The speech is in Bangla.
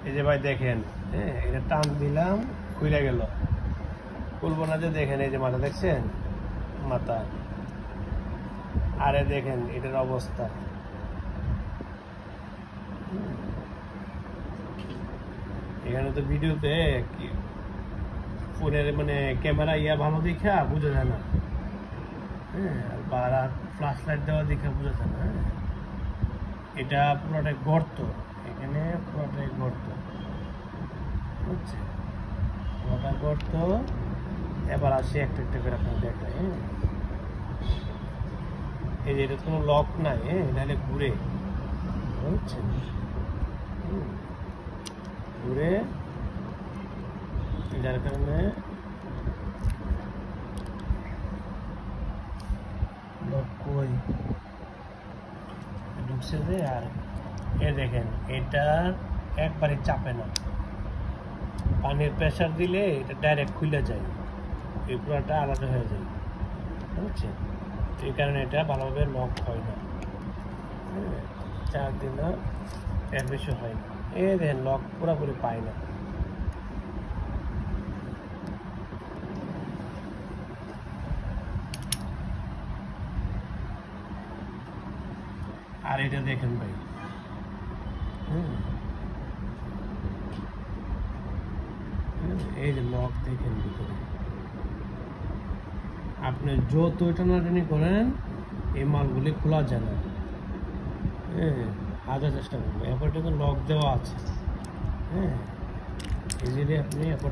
এই যে ভাই দেখেন, হ্যাঁ, এটা টান দিলাম, খুলে গেল। খুলবো না যে, দেখেন এই যে মাথা দেখছেন, মাথা। আরে দেখেন এটার অবস্থা, এখানে তো ভিডিওতে ফোনের মানে ক্যামেরা ভালো দেখা বোঝা যায় না, হ্যাঁ, আর ফ্ল্যাশ লাইট দেওয়া দেখে বোঝা যায় না। হ্যাঁ, এটা পুরোটাই গর্ত, এখানে পুরোটাই গর্ত, বুঝছে, পুরোটা গর্ত। এবার আসি একটা একটা করে আপনার দেখায়। হ্যাঁ, এই যে এটা কোনো লক নাই, হ্যাঁ, নাহলে ঘুরে, বুঝছেন, ঘুরে, যার কারণে লক কই ঢুকছে যে। আর এ দেখেন এটা একবারে চাপে না, পানির প্রেসার দিলে এটা ডাইরেক্ট খুলে যায়, এই পুরোটা আলাদা হয়ে যায়, বুঝছেন। এই কারণে এটা ভালোভাবে লক হয় না, চার দিন এর বেশি হয় না। এই দেখেন লক পুরোপুরি পায় না। আর এটা দেখেন ভাই, এই যে লক দেখেন ভিতরে, আপনি যত টানাটানি করেন এই মালগুলি খোলা যায় না। হ্যাঁ, হাজার চেষ্টা করবো। এরপর তো লক দেওয়া আছে, হ্যাঁ, ইজিলি আপনি এরপর